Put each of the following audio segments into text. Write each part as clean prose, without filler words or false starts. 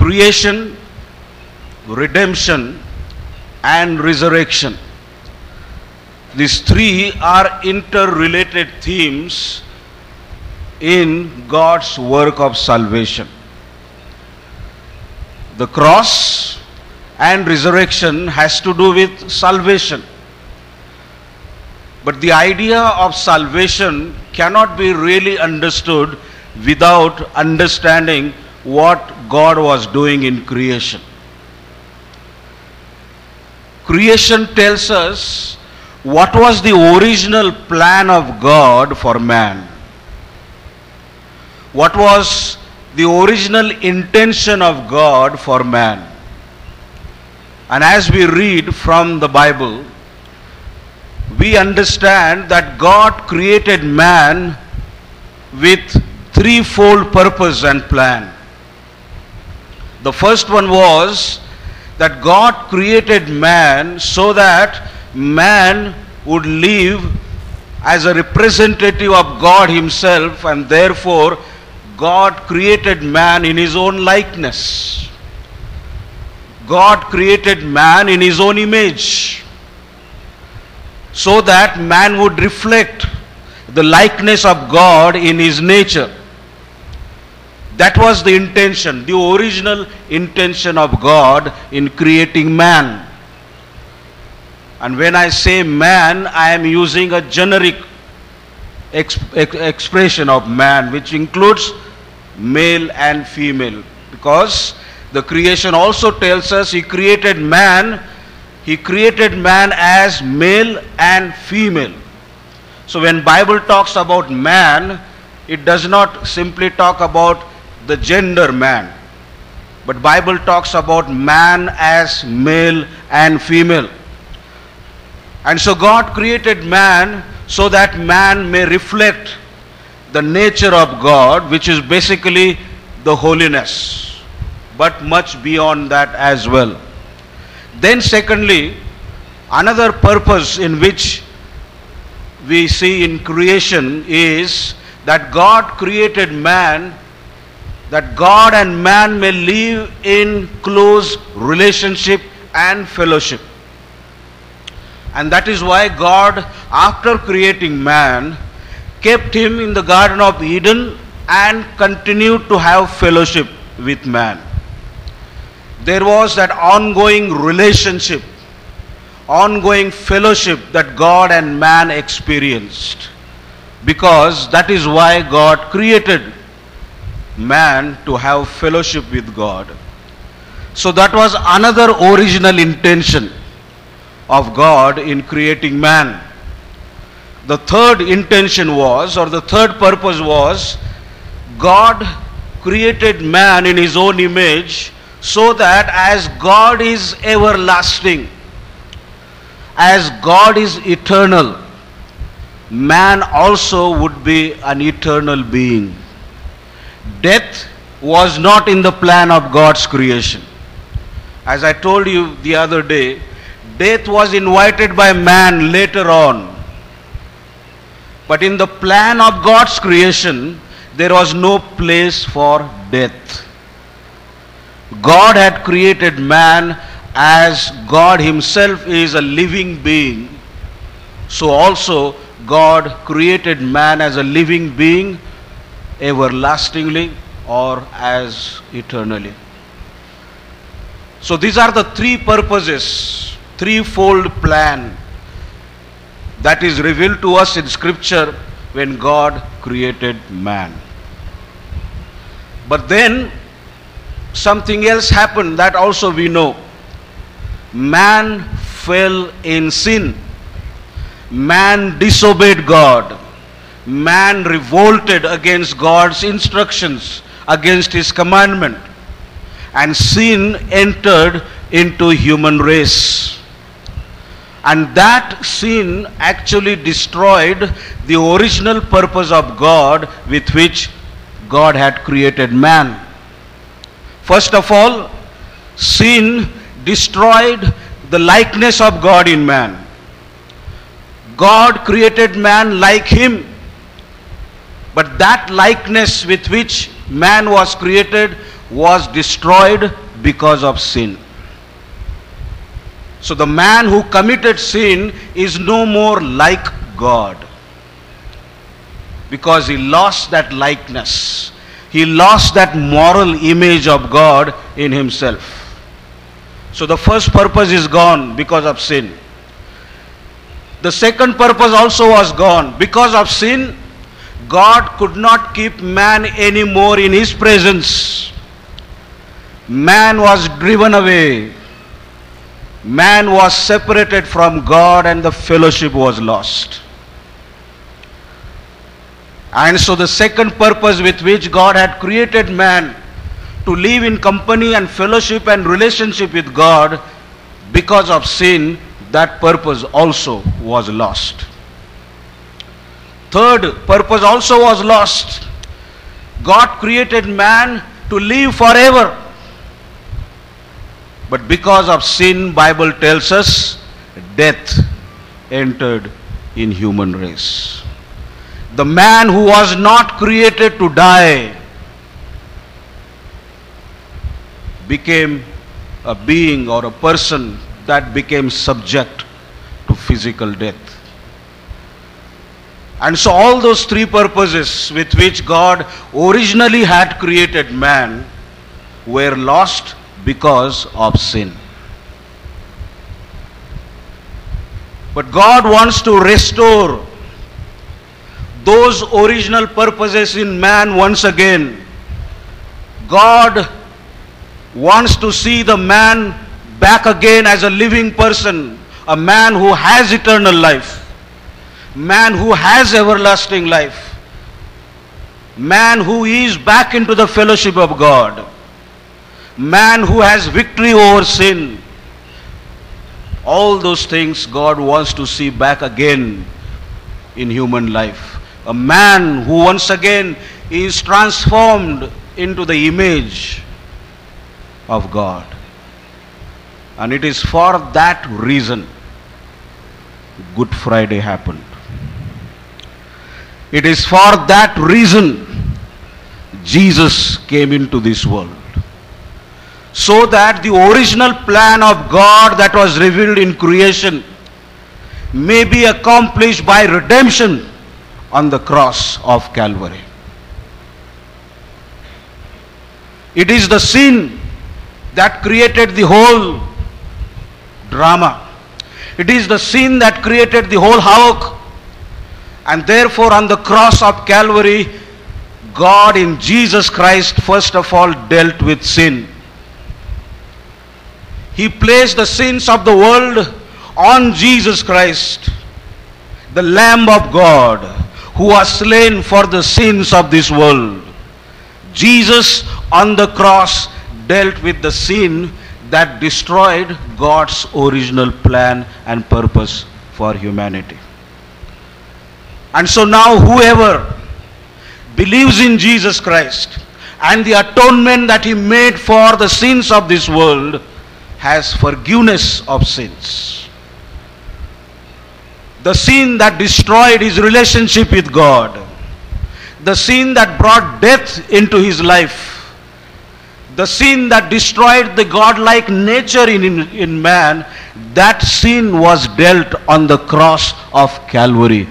creation, redemption, and resurrection. These three are interrelated themes in God's work of salvation. The cross and resurrection has to do with salvation. But the idea of salvation cannot be really understood without understanding what God was doing in creation. Creation tells us what was the original plan of God for man. What was the original intention of God for man. And as we read from the Bible, we understand that God created man with threefold purpose and plan. The first one was that God created man so that man would live as a representative of God himself, and therefore God created man in his own likeness. God created man in his own image, so that man would reflect the likeness of God in his nature. That was the intention, the original intention of God in creating man. And when I say man, I am using a generic expression of man, which includes male and female, because the creation also tells us He created man as male and female. So when Bible talks about man, it does not simply talk about the gender man, but Bible talks about man as male and female. And so God created man so that man may reflect the nature of God, which is basically the holiness, but much beyond that as well. Then secondly, another purpose in which we see in creation is that God created man, that God and man may live in close relationship and fellowship. And that is why God, after creating man, kept him in the Garden of Eden and continued to have fellowship with man. There was that ongoing relationship, ongoing fellowship that God and man experienced, because that is why God created man, to have fellowship with God. So that was another original intention of God in creating man. The third intention was, or the third purpose was, God created man in His own image, so that as God is everlasting, as God is eternal, man also would be an eternal being. Death was not in the plan of God's creation. As I told you the other day, death was invited by man later on. But in the plan of God's creation, there was no place for death. God had created man as God Himself is a living being. So also God created man as a living being, everlastingly or as eternally. So these are the three purposes, threefold plan that is revealed to us in Scripture when God created man. But then something else happened that also we know. Man fell in sin. Man disobeyed God. Man revolted against God's instructions, against His commandment. And sin entered into human race. And that sin actually destroyed the original purpose of God with which God had created man. First of all, sin destroyed the likeness of God in man. God created man like Him, but that likeness with which man was created was destroyed because of sin. So the man who committed sin is no more like God, because he lost that likeness. He lost that moral image of God in himself. So the first purpose is gone because of sin. The second purpose also was gone. Because of sin, God could not keep man anymore in his presence. Man was driven away. Man was separated from God and the fellowship was lost. And so the second purpose with which God had created man, to live in company and fellowship and relationship with God, because of sin, that purpose also was lost. Third purpose also was lost. God created man to live forever. But because of sin, Bible tells us, death entered in human race. The man who was not created to die became a being or a person that became subject to physical death. And so all those three purposes with which God originally had created man were lost because of sin. But God wants to restore those original purposes in man once again. God wants to see the man back again as a living person, a man who has eternal life, man who has everlasting life, man who is back into the fellowship of God, man who has victory over sin. All those things God wants to see back again in human life. A man who once again is transformed into the image of God. And it is for that reason Good Friday happened. It is for that reason Jesus came into this world. So that the original plan of God that was revealed in creation may be accomplished by redemption on the cross of Calvary. It is the sin that created the whole drama. It is the sin that created the whole havoc. And therefore on the cross of Calvary, God in Jesus Christ first of all dealt with sin. He placed the sins of the world on Jesus Christ, the Lamb of God, who was slain for the sins of this world. Jesus on the cross dealt with the sin that destroyed God's original plan and purpose for humanity. And so now whoever believes in Jesus Christ and the atonement that he made for the sins of this world has forgiveness of sins. The sin that destroyed his relationship with God, the sin that brought death into his life, the sin that destroyed the godlike nature in man, that sin was dealt on the cross of Calvary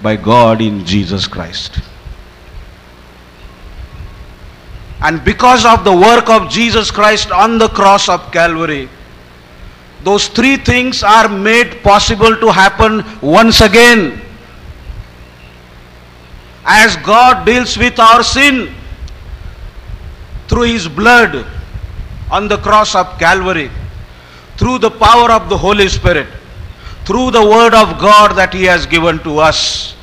by God in Jesus Christ. And because of the work of Jesus Christ on the cross of Calvary, those three things are made possible to happen once again. As God deals with our sin through his blood on the cross of Calvary, through the power of the Holy Spirit, through the word of God that he has given to us,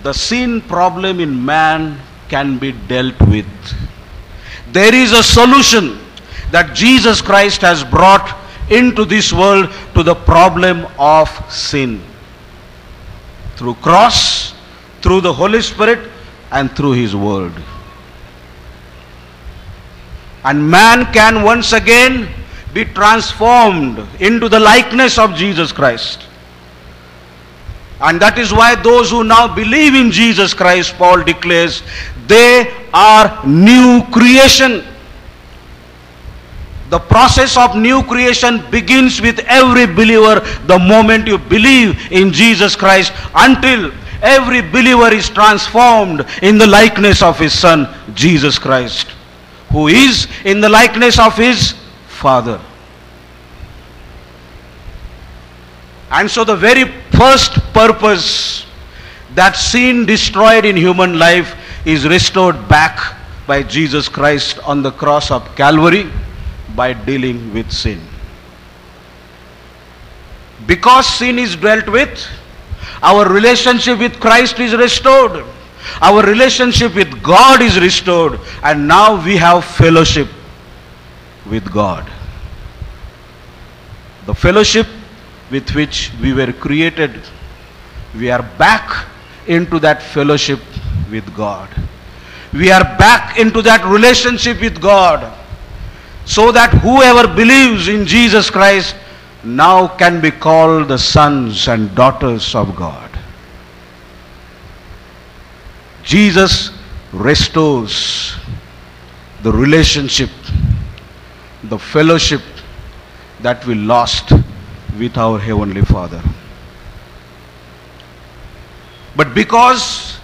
the sin problem in man can be dealt with. There is a solution that Jesus Christ has brought into this world to the problem of sin. Through cross, through the Holy Spirit, and through his word. And man can once again be transformed into the likeness of Jesus Christ. And that is why those who now believe in Jesus Christ, Paul declares, they are new creation. The process of new creation begins with every believer the moment you believe in Jesus Christ, until every believer is transformed in the likeness of his Son, Jesus Christ, who is in the likeness of his Father. And so the very first purpose that sin destroyed in human life is restored back by Jesus Christ on the cross of Calvary by dealing with sin. Because sin is dealt with, our relationship with Christ is restored. Our relationship with God is restored. And now we have fellowship with God. The fellowship with which we were created, we are back into that fellowship with God. We are back into that relationship with God, so that whoever believes in Jesus Christ now can be called the sons and daughters of God. Jesus restores the relationship, the fellowship that we lost with our Heavenly Father. But because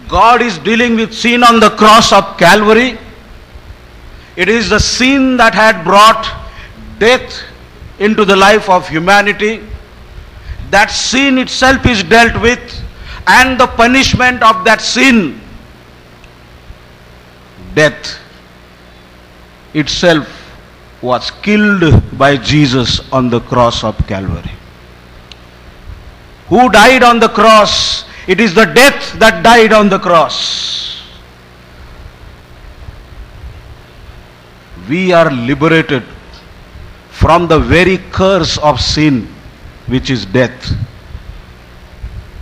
God is dealing with sin on the cross of Calvary, it is the sin that had brought death into the life of humanity. That sin itself is dealt with, and the punishment of that sin, death itself, was killed by Jesus on the cross of Calvary. Who died on the cross? It is the death that died on the cross. We are liberated from the very curse of sin, which is death,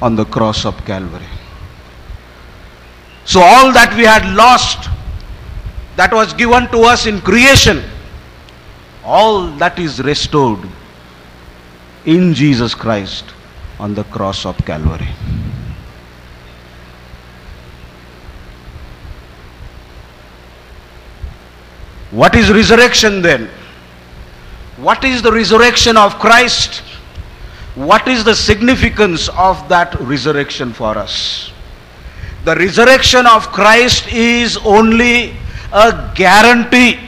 on the cross of Calvary. So all that we had lost, that was given to us in creation, all that is restored in Jesus Christ on the cross of Calvary. What is resurrection then? What is the resurrection of Christ? What is the significance of that resurrection for us? The resurrection of Christ is only a guarantee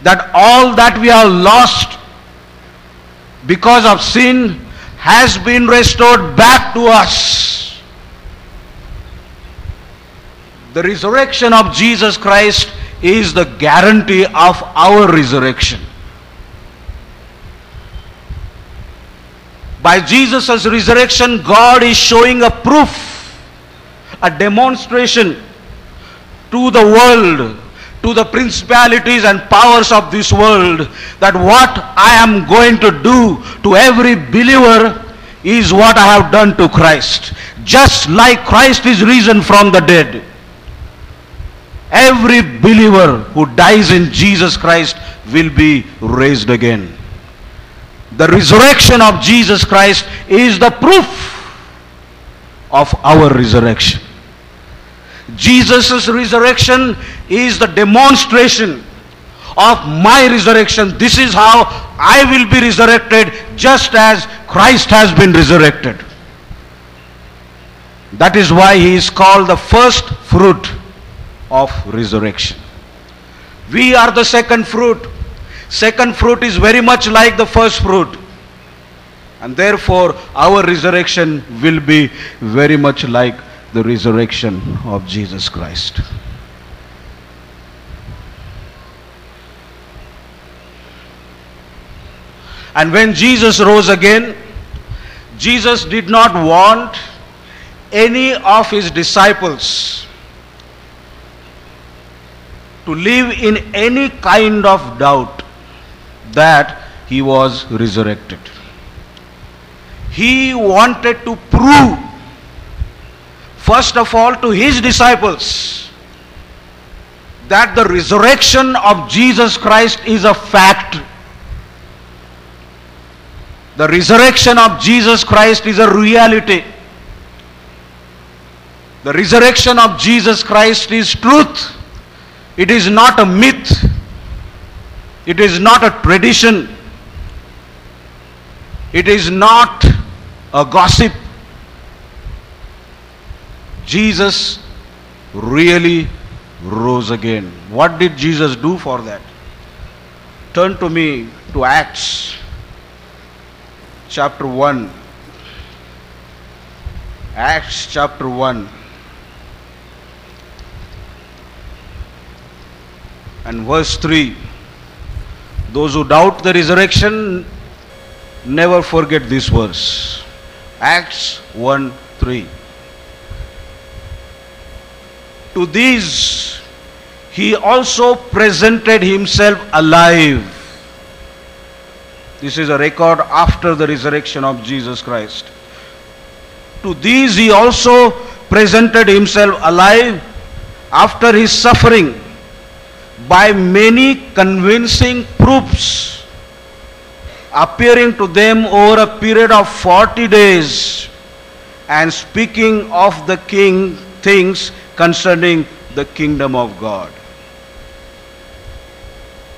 that all that we have lost because of sin has been restored back to us. The resurrection of Jesus Christ is the guarantee of our resurrection. By Jesus' resurrection, God is showing a proof, a demonstration to the world, to the principalities and powers of this world, that what I am going to do to every believer is what I have done to Christ. Just like Christ is risen from the dead, every believer who dies in Jesus Christ will be raised again. The resurrection of Jesus Christ is the proof of our resurrection. Jesus' resurrection is the demonstration of my resurrection. This is how I will be resurrected, just as Christ has been resurrected. That is why he is called the first fruit of resurrection. We are the second fruit. Second fruit is very much like the first fruit, and therefore our resurrection will be very much like the resurrection of Jesus Christ. And when Jesus rose again, Jesus did not want any of his disciples to live in any kind of doubt that he was resurrected. He wanted to prove, first of all, to his disciples that the resurrection of Jesus Christ is a fact. The resurrection of Jesus Christ is a reality. The resurrection of Jesus Christ is truth. It is not a myth. It is not a tradition. It is not a gossip. Jesus really rose again. What did Jesus do for that? Turn to me to Acts chapter 1. Acts chapter 1 and verse 3. Those who doubt the resurrection never forget this verse. Acts 1:3. To these he also presented himself alive. This is a record after the resurrection of Jesus Christ. To these he also presented himself alive after his suffering by many convincing proofs, appearing to them over a period of 40 days and speaking of the king things concerning the kingdom of God.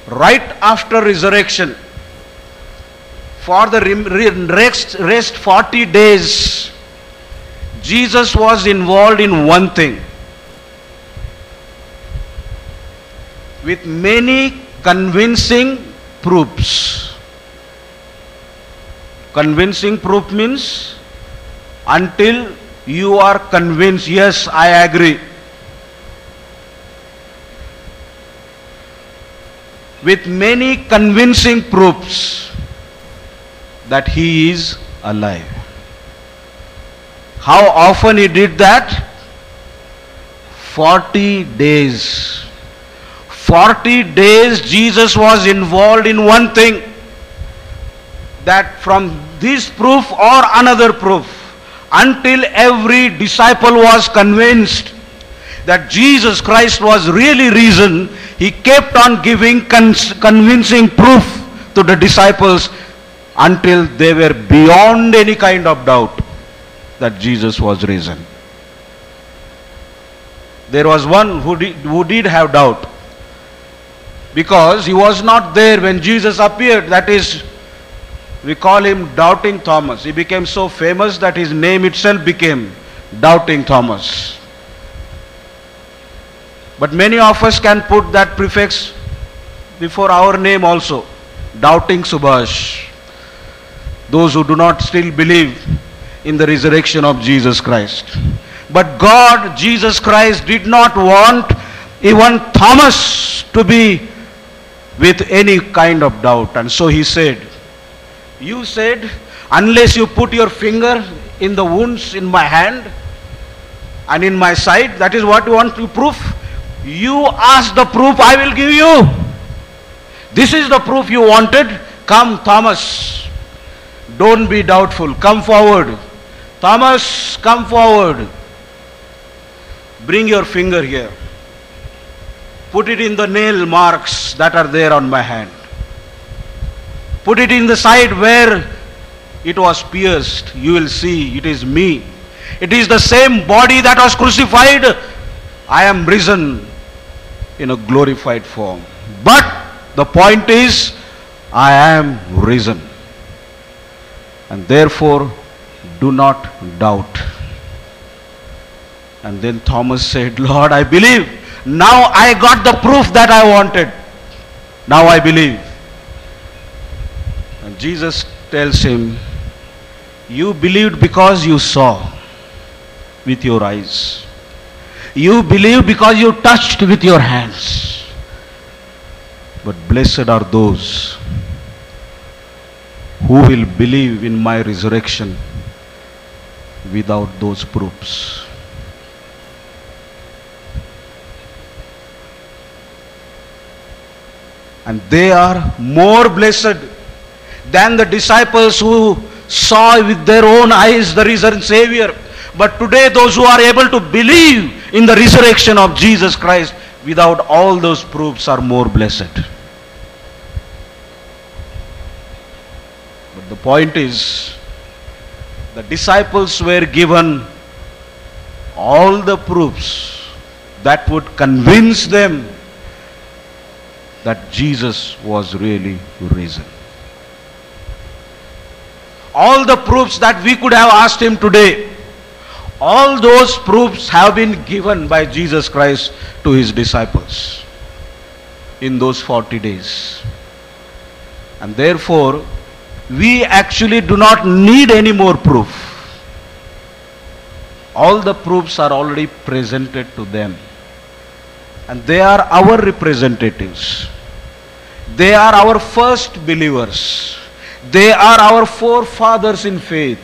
Right after resurrection, for the rest 40 days, Jesus was involved in one thing. With many convincing proofs. Convincing proof means until you are convinced, yes, I agree. With many convincing proofs that he is alive. How often he did that? 40 days. 40 days Jesus was involved in one thing. That from this proof or another proof, until every disciple was convinced that Jesus Christ was really risen, he kept on giving convincing proof to the disciples until they were beyond any kind of doubt that Jesus was risen. There was one who did have doubt, because he was not there when Jesus appeared. That is, we call him Doubting Thomas. He became so famous that his name itself became Doubting Thomas. But many of us can put that prefix before our name also, Doubting Subhash. Those who do not still believe in the resurrection of Jesus Christ. But God, Jesus Christ, did not want even Thomas to be with any kind of doubt. And so he said, you said, unless you put your finger in the wounds in my hand and in my side, that is what you want to prove. You ask the proof, I will give you. This is the proof you wanted. Come, Thomas. Don't be doubtful. Come forward. Thomas, come forward. Bring your finger here. Put it in the nail marks that are there on my hand. Put it in the side where it was pierced. You will see it is me. It is the same body that was crucified. I am risen in a glorified form. But the point is, I am risen. And therefore, do not doubt. And then Thomas said, Lord, I believe. Now I got the proof that I wanted. Now I believe. And Jesus tells him, you believed because you saw with your eyes. You believed because you touched with your hands. But blessed are those who will believe in my resurrection without those proofs. And they are more blessed than the disciples who saw with their own eyes the risen Savior. But today those who are able to believe in the resurrection of Jesus Christ without all those proofs are more blessed. But the point is, the disciples were given all the proofs that would convince them that Jesus was really risen. All the proofs that we could have asked him today, all those proofs have been given by Jesus Christ to his disciples in those 40 days. And therefore, we actually do not need any more proof. All the proofs are already presented to them. And they are our representatives. They are our first believers. They are our forefathers in faith.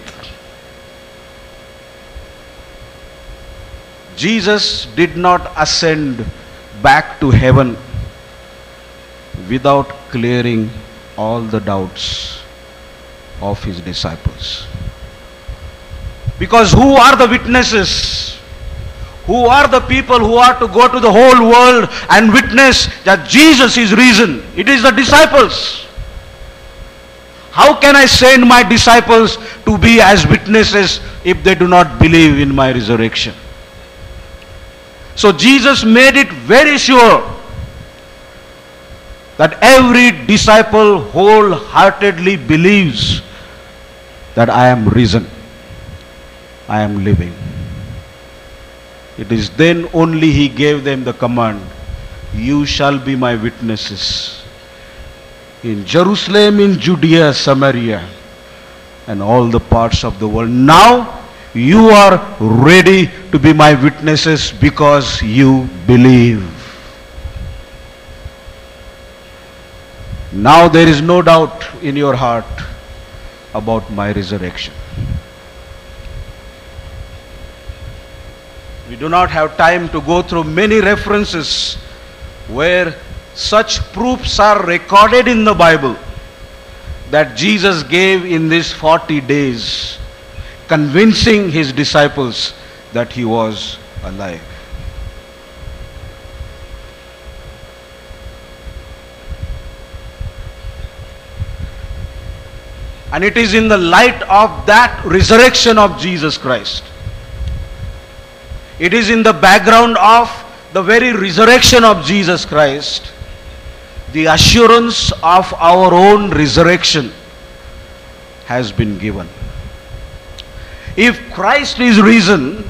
Jesus did not ascend back to heaven without clearing all the doubts of his disciples. Because who are the witnesses? Who are the people who are to go to the whole world and witness that Jesus is risen? It is the disciples. How can I send my disciples to be as witnesses if they do not believe in my resurrection? So Jesus made it very sure that every disciple wholeheartedly believes that I am risen, I am living. It is then only he gave them the command, you shall be my witnesses in Jerusalem, in Judea, Samaria, and all the parts of the world. Now you are ready to be my witnesses because you believe. Now there is no doubt in your heart about my resurrection. We do not have time to go through many references where such proofs are recorded in the Bible that Jesus gave in these 40 days, convincing his disciples that he was alive. And it is in the light of that resurrection of Jesus Christ, it is in the background of the very resurrection of Jesus Christ, the assurance of our own resurrection has been given. If Christ is risen,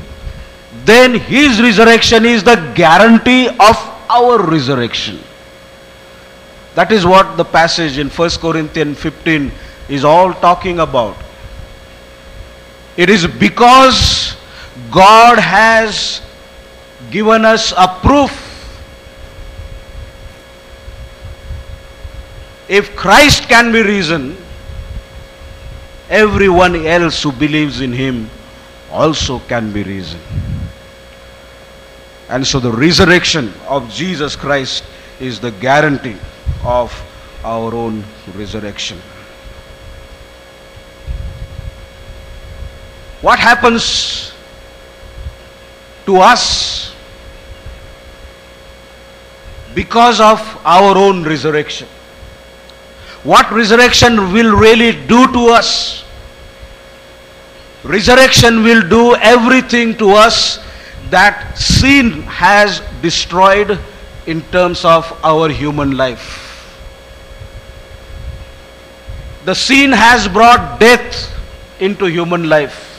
then his resurrection is the guarantee of our resurrection. That is what the passage in 1 Corinthians 15 is all talking about. It is because God has given us a proof. If Christ can be risen, everyone else who believes in him also can be risen. And so the resurrection of Jesus Christ is the guarantee of our own resurrection. What happens to us because of our own resurrection? What resurrection will really do to us? Resurrection will do everything to us that sin has destroyed in terms of our human life. The sin has brought death into human life.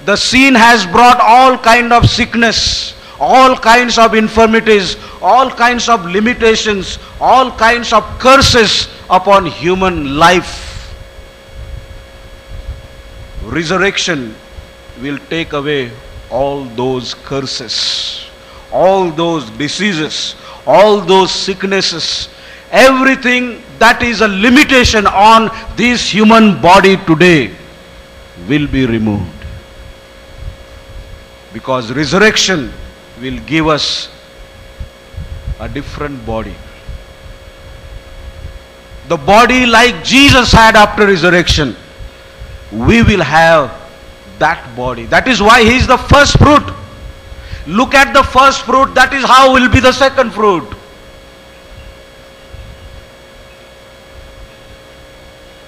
The sin has brought all kind of sickness, all kinds of infirmities, all kinds of limitations, all kinds of curses upon human life. Resurrection will take away all those curses, all those diseases, all those sicknesses, everything that is a limitation on this human body today will be removed. Because resurrection will give us a different body. The body like Jesus had after resurrection, we will have that body. That is why he is the first fruit. Look at the first fruit, that is how will be the second fruit.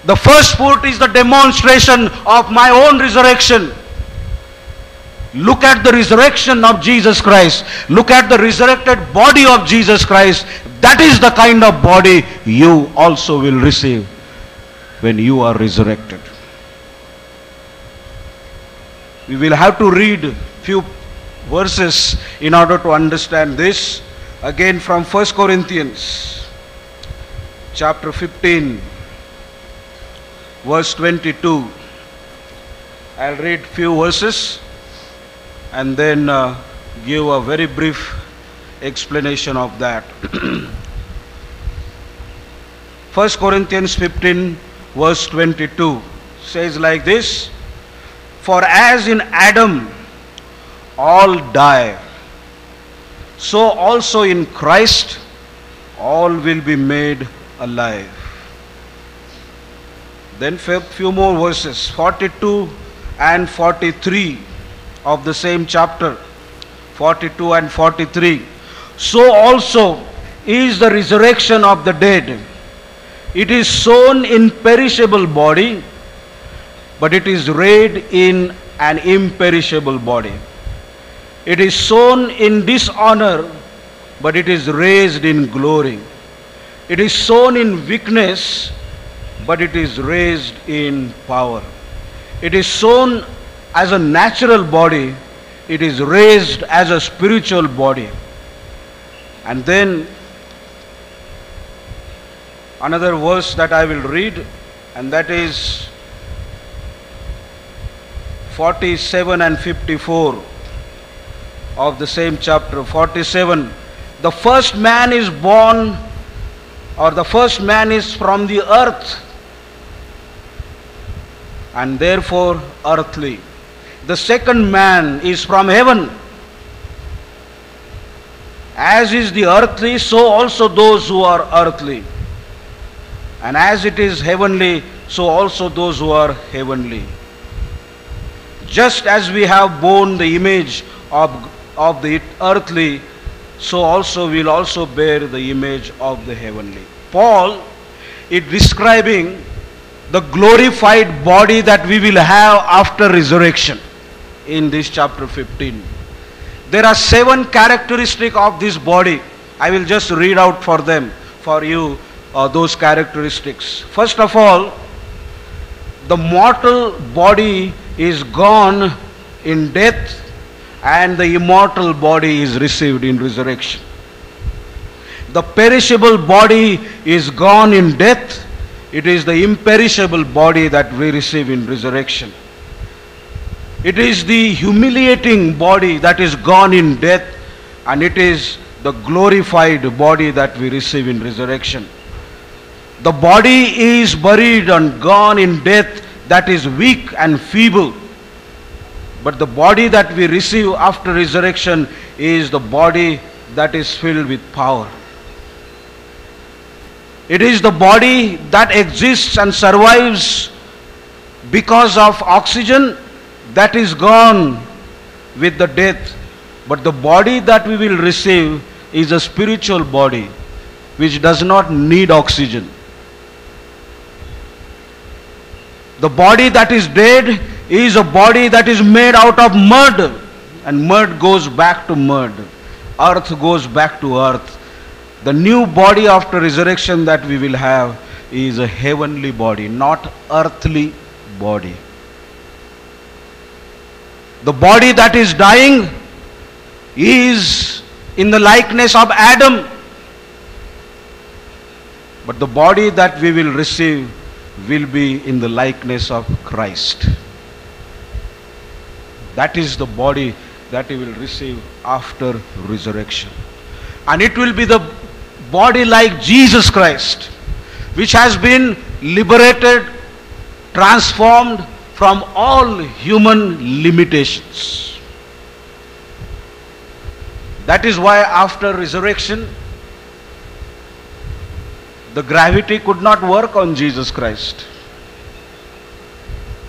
The first fruit is the demonstration of my own resurrection. Look at the resurrection of Jesus Christ. Look at the resurrected body of Jesus Christ. That is the kind of body you also will receive when you are resurrected. We will have to read few verses in order to understand this. Again from 1 Corinthians chapter 15 verse 22. I'll read few verses and then give a very brief explanation of that. 1 Corinthians 15 verse 22 says like this: For as in Adam all die, so also in Christ all will be made alive. Then few more verses, 42 and 43 of the same chapter, 42 and 43. So also is the resurrection of the dead. It is sown in perishable body, but it is raised in an imperishable body. It is sown in dishonor, but it is raised in glory. It is sown in weakness, but it is raised in power. It is sown as a natural body, it is raised as a spiritual body. And then another verse that I will read, and that is 47 and 54 of the same chapter. 47, the first man is born, or the first man is from the earth, and therefore earthly. The second man is from heaven. As is the earthly, so also those who are earthly. And as it is heavenly, so also those who are heavenly. Just as we have borne the image of the earthly, so also we will also bear the image of the heavenly. Paul is describing the glorified body that we will have after resurrection in this chapter 15. There are 7 characteristics of this body. I will just read out for them, for you, those characteristics. First of all, the mortal body is gone in death, and the immortal body is received in resurrection. The perishable body is gone in death. It is the imperishable body that we receive in resurrection. It is the humiliating body that is gone in death, and it is the glorified body that we receive in resurrection. The body is buried and gone in death, that is weak and feeble. But the body that we receive after resurrection is the body that is filled with power. It is the body that exists and survives because of oxygen that is gone with the death. But the body that we will receive is a spiritual body which does not need oxygen. The body that is dead is a body that is made out of mud, and mud goes back to mud. Earth goes back to earth. The new body after resurrection that we will have is a heavenly body, not earthly body. The body that is dying is in the likeness of Adam, but the body that we will receive will be in the likeness of Christ. That is the body that we will receive after resurrection. And it will be the body like Jesus Christ, which has been liberated, transformed from all human limitations. That is why after resurrection, the gravity could not work on Jesus Christ.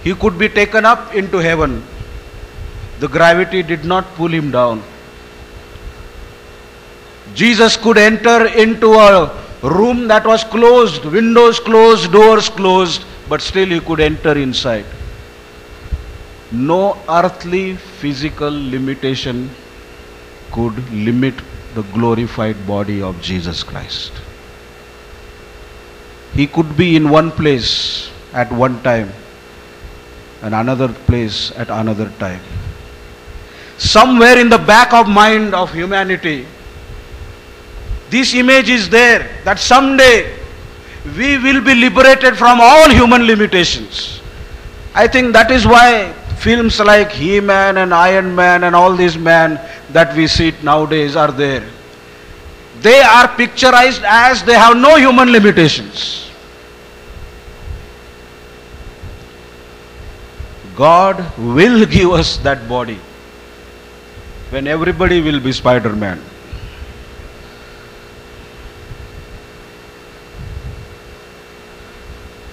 He could be taken up into heaven. The gravity did not pull him down. Jesus could enter into a room that was closed, windows closed, doors closed, but still he could enter inside. No earthly physical limitation could limit the glorified body of Jesus Christ. He could be in one place at one time and another place at another time. Somewhere in the back of mind of humanity, this image is there that someday we will be liberated from all human limitations. I think that is why films like He-Man and Iron Man and all these men that we see nowadays are there. They are picturized as they have no human limitations. God will give us that body when everybody will be Spider-Man.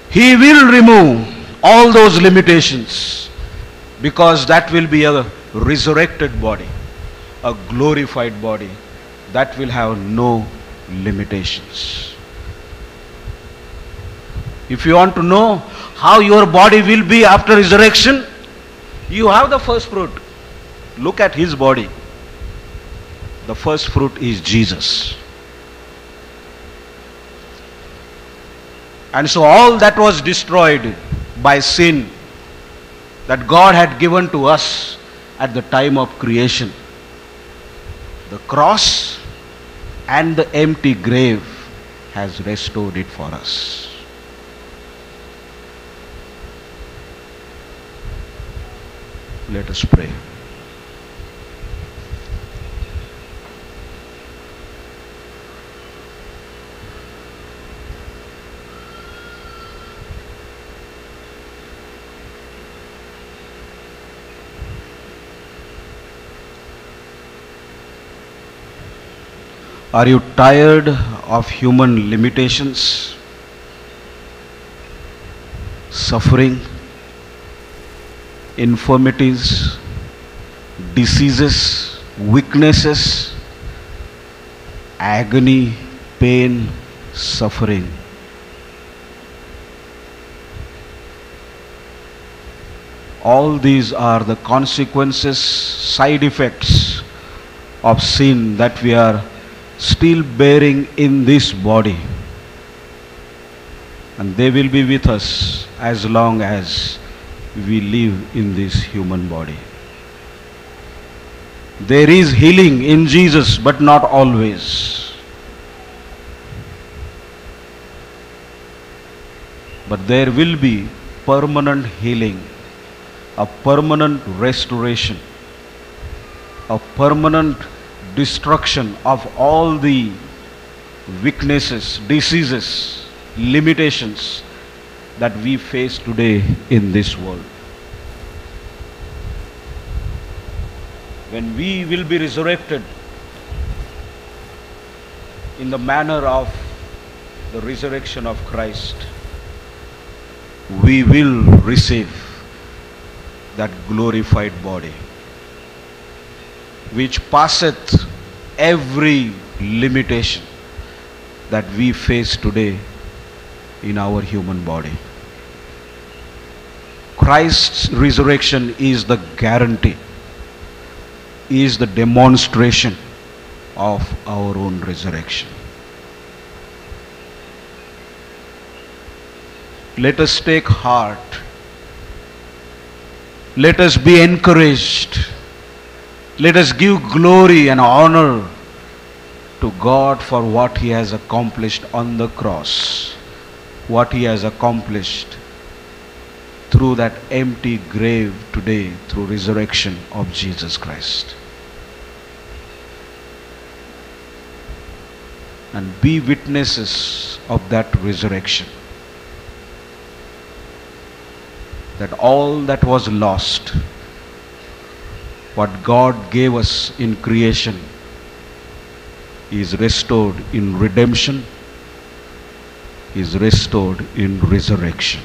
He will remove all those limitations, because that will be a resurrected body, a glorified body that will have no limitations. If you want to know how your body will be after resurrection, you have the first fruit. Look at his body. The first fruit is Jesus. And so all that was destroyed by sin that God had given to us at the time of creation, the cross and the empty grave has restored it for us. Let us pray. Are you tired of human limitations, suffering, infirmities, diseases, weaknesses, agony, pain, suffering? All these are the consequences, side effects of sin that we are still bearing in this body, and they will be with us as long as we live in this human body. There is healing in Jesus, but not always. But there will be permanent healing, a permanent restoration, a permanent destruction of all the weaknesses, diseases, limitations that we face today in this world. When we will be resurrected in the manner of the resurrection of Christ, we will receive that glorified body, which passeth every limitation that we face today in our human body. Christ's resurrection is the guarantee, is the demonstration of our own resurrection. Let us take heart. Let us be encouraged. Let us give glory and honor to God for what He has accomplished on the cross, what He has accomplished through that empty grave today, through resurrection of Jesus Christ. And be witnesses of that resurrection, that all that was lost, what God gave us in creation, is restored in redemption, is restored in resurrection.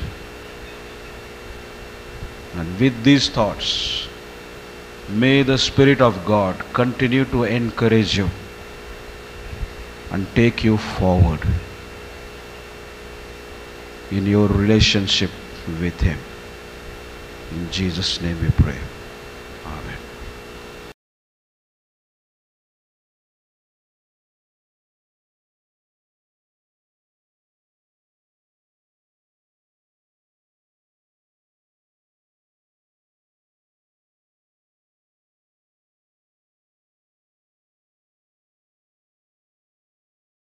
And with these thoughts, may the Spirit of God continue to encourage you and take you forward. in your relationship with Him. In Jesus' name we pray. Amen.